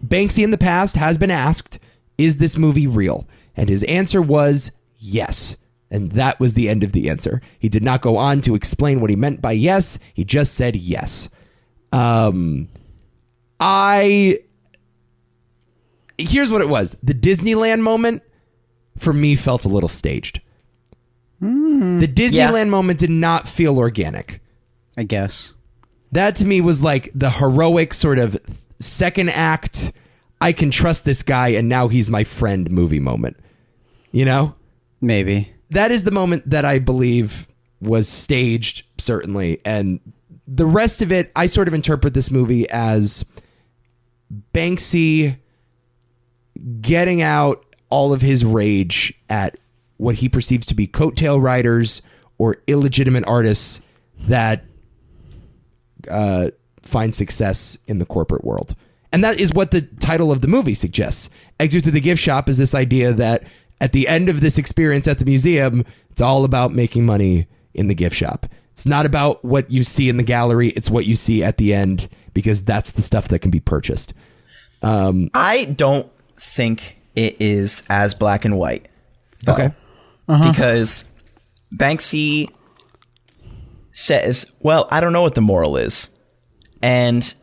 Banksy in the past has been asked, is this movie real? And his answer was yes. And that was the end of the answer. He did not go on to explain what he meant by yes. He just said yes. Here's what it was. The Disneyland moment for me felt a little staged. The Disneyland moment did not feel organic. I guess. That to me was like the heroic sort of second act, I can trust this guy and now he's my friend movie moment. You know? Maybe. That is the moment that I believe was staged, certainly. And the rest of it, I sort of interpret this movie as Banksy getting out all of his rage at what he perceives to be coattail riders or illegitimate artists that find success in the corporate world. And that is what the title of the movie suggests. Exit to the Gift Shop is this idea that at the end of this experience at the museum, it's all about making money in the gift shop. It's not about what you see in the gallery. It's what you see at the end, because that's the stuff that can be purchased. I don't think it is as black and white. Though, okay. Because Banksy says, well, I don't know what the moral is. And,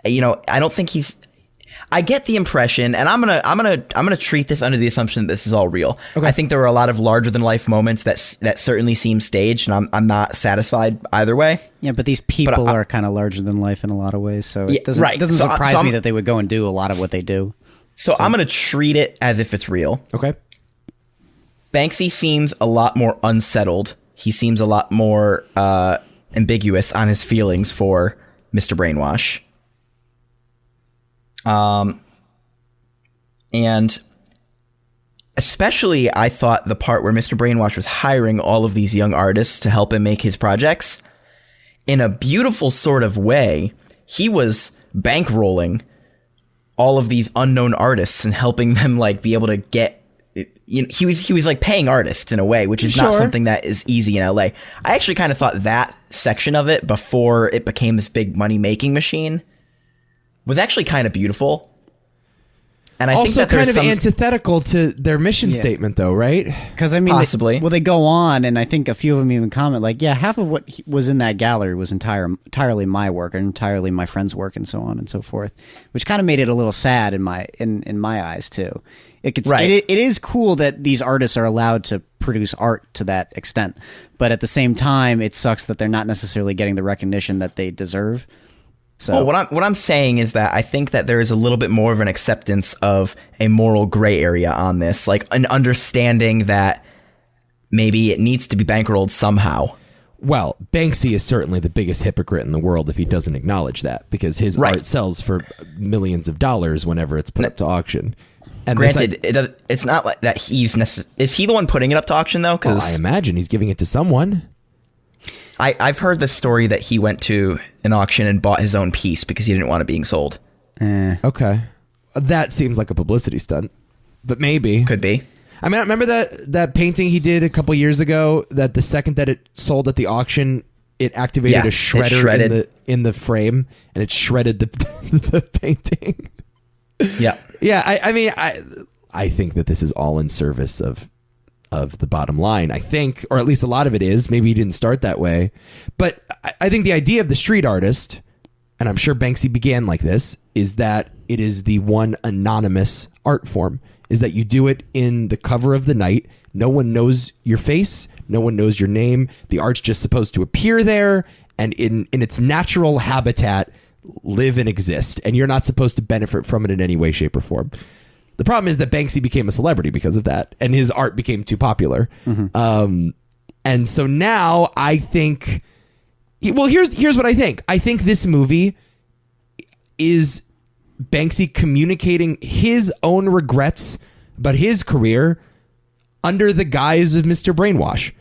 you know, I don't think I get the impression, and I'm gonna treat this under the assumption that this is all real. Okay. I think there were a lot of larger than life moments that certainly seem staged, and I'm not satisfied either way. Yeah, but these people are kind of larger than life in a lot of ways, so it doesn't surprise me that they would go and do a lot of what they do. So I'm gonna treat it as if it's real. Okay. Banksy seems a lot more unsettled. He seems a lot more ambiguous on his feelings for Mr. Brainwash. And especially I thought the part where Mr. Brainwash was hiring all of these young artists to help him make his projects, in a beautiful sort of way, he was bankrolling all of these unknown artists and helping them like be able to get, you know, he was like paying artists in a way, which is not something that is easy in LA. I actually kind of thought that section of it, before it became this big money making machine, was actually kind of beautiful. And I also think that kind of antithetical to their mission statement, though, right? Because I mean, possibly. They go on, and I think a few of them even comment like, "Yeah, half of what was in that gallery was entirely my work, and entirely my friend's work, and so on and so forth," which kind of made it a little sad in my eyes too. It is cool that these artists are allowed to produce art to that extent, but at the same time, it sucks that they're not necessarily getting the recognition that they deserve. So what I'm saying is that I think that there is a little bit more of an acceptance of a moral gray area on this, like an understanding that maybe it needs to be bankrolled somehow. Well, Banksy is certainly the biggest hypocrite in the world if he doesn't acknowledge that, because his art sells for millions of dollars whenever it's put up to auction. And granted, it's not like that is he the one putting it up to auction though? Well, I imagine he's giving it to someone. I've heard the story that he went to an auction and bought his own piece because he didn't want it being sold. Okay. That seems like a publicity stunt, but maybe. Could be. I mean, I remember that painting he did a couple years ago, that the second that it sold at the auction, it activated a shredder in the frame, and it shredded the painting. Yeah. Yeah, I mean, I think that this is all in service of the bottom line, I think, or at least a lot of it is. Maybe he didn't start that way. But I think the idea of the street artist, and I'm sure Banksy began like this, is that it is the one anonymous art form, is that you do it in the cover of the night. No one knows your face. No one knows your name. The art's just supposed to appear there and in its natural habitat live and exist. And you're not supposed to benefit from it in any way, shape, or form. The problem is that Banksy became a celebrity because of that, and his art became too popular. Mm-hmm. And so now I think, well, here's what I think. I think this movie is Banksy communicating his own regrets about his career under the guise of Mr. Brainwash.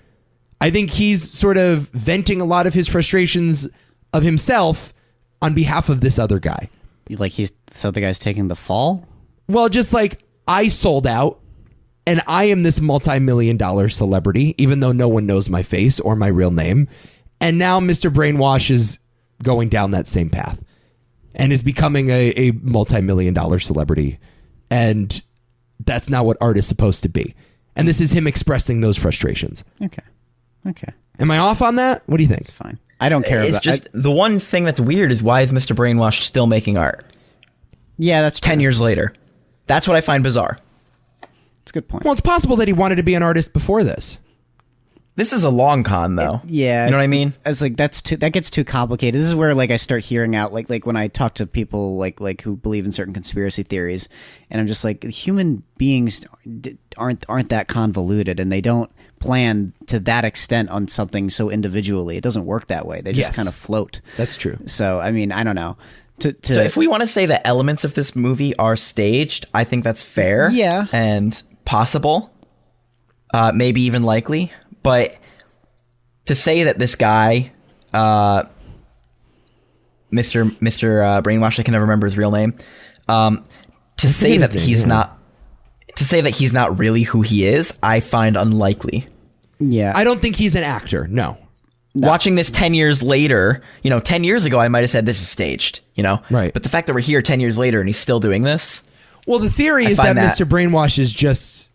I think he's sort of venting a lot of his frustrations of himself on behalf of this other guy. Like so the guy's taking the fall? Well, just like, I sold out and I am this multi-million-dollar celebrity, even though no one knows my face or my real name. And now Mr. Brainwash is going down that same path. and is becoming a multi-million-dollar celebrity. And that's not what art is supposed to be. And this is him expressing those frustrations. Okay. Am I off on that? What do you think? It's fine. I don't care It's about just the one thing that's weird is why is Mr. Brainwash still making art? Yeah, that's 10 years later. That's what I find bizarre. That's a good point. Well, it's possible that he wanted to be an artist before this. This is a long con, though. Yeah, you know what I mean. It's like that gets too complicated. This is where like I start hearing out like when I talk to people like who believe in certain conspiracy theories, and I'm just like, human beings aren't that convoluted, and they don't plan to that extent on something so individually. It doesn't work that way. They just kind of float. That's true. So I mean, I don't know. So if we want to say that elements of this movie are staged, I think that's fair. Yeah, and possible, maybe even likely. But to say that this guy, Mr. Brainwash, I can never remember his real name, to say that he's not really who he is, I find unlikely. Yeah, I don't think he's an actor. No. Watching this 10 years later, 10 years ago, I might have said this is staged, Right. But the fact that we're here 10 years later and he's still doing this. Well, the theory is that Mr. Brainwash is just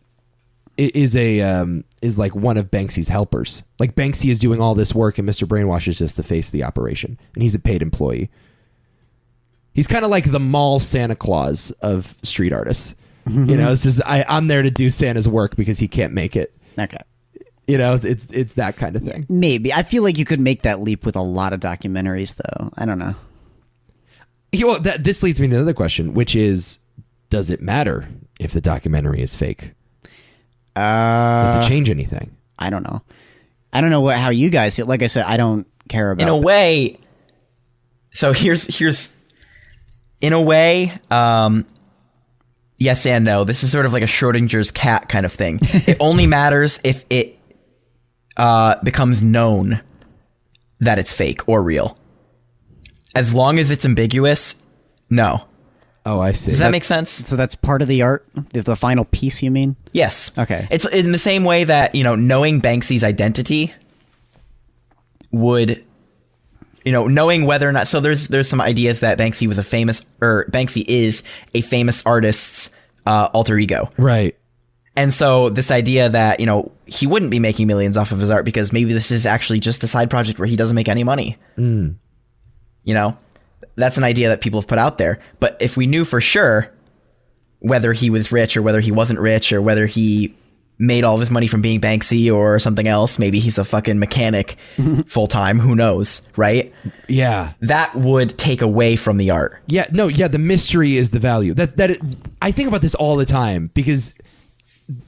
is like one of Banksy's helpers. Like Banksy is doing all this work and Mr. Brainwash is just the face of the operation, and he's a paid employee. He's kind of like the mall Santa Claus of street artists. It's just I'm there to do Santa's work because he can't make it. okay. It's that kind of thing. Maybe. I feel like you could make that leap with a lot of documentaries, though. I don't know. Well, this leads me to another question, which is, does it matter if the documentary is fake? Does it change anything? I don't know. I don't know how you guys feel. Like I said, I don't care about. In a way. So here's. In a way, yes and no. This is sort of like a Schrodinger's cat kind of thing. It only matters if it becomes known that it's fake or real. As long as it's ambiguous, no. Oh, I see. Does that make sense? So that's part of the art, the final piece, you mean? Yes. Okay. It's in the same way that, knowing Banksy's identity would, knowing whether or not, so there's some ideas that Banksy is a famous artist's alter ego. Right. And so this idea that, he wouldn't be making millions off of his art because maybe this is actually just a side project where he doesn't make any money. That's an idea that people have put out there. But if we knew for sure whether he was rich or whether he wasn't rich or whether he made all of his money from being Banksy or something else, maybe he's a fucking mechanic full time, who knows, right? Yeah. That would take away from the art. Yeah, no, yeah, the mystery is the value. I think about this all the time because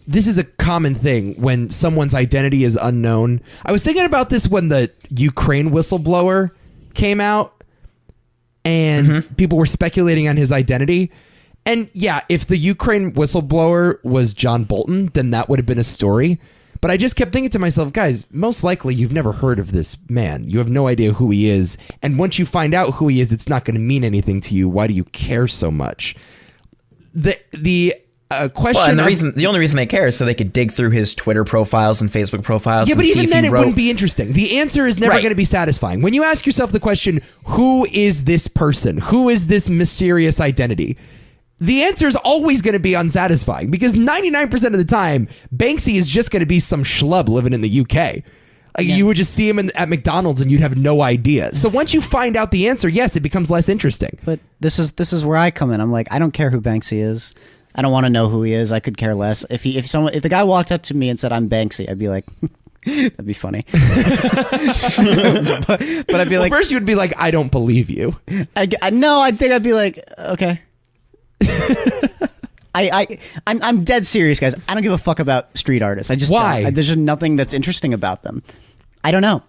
this is a common thing when someone's identity is unknown. I was thinking about this when the Ukraine whistleblower came out and people were speculating on his identity. And yeah, if the Ukraine whistleblower was John Bolton, then that would have been a story. But I just kept thinking to myself, guys, most likely you've never heard of this man. You have no idea who he is. And once you find out who he is, it's not going to mean anything to you. Why do you care so much? The question. Well, and the only reason they care is so they could dig through his Twitter profiles and Facebook profiles. Yeah, and but see even if then, he it wrote, wouldn't be interesting. The answer is never Right. going to be satisfying. When you ask yourself the question, who is this person? Who is this mysterious identity? The answer is always going to be unsatisfying because 99% of the time, Banksy is just going to be some schlub living in the UK. You would just see him at McDonald's and you'd have no idea. So once you find out the answer, yes, it becomes less interesting. But this is where I come in. I'm like, I don't care who Banksy is. I don't want to know who he is. I could care less. If the guy walked up to me and said I'm Banksy, I'd be like, that'd be funny. but I'd be like, first you would be like, I don't believe you. I think I'd be like, okay. I'm dead serious, guys. I don't give a fuck about street artists. I just Why? there's just nothing that's interesting about them. I don't know.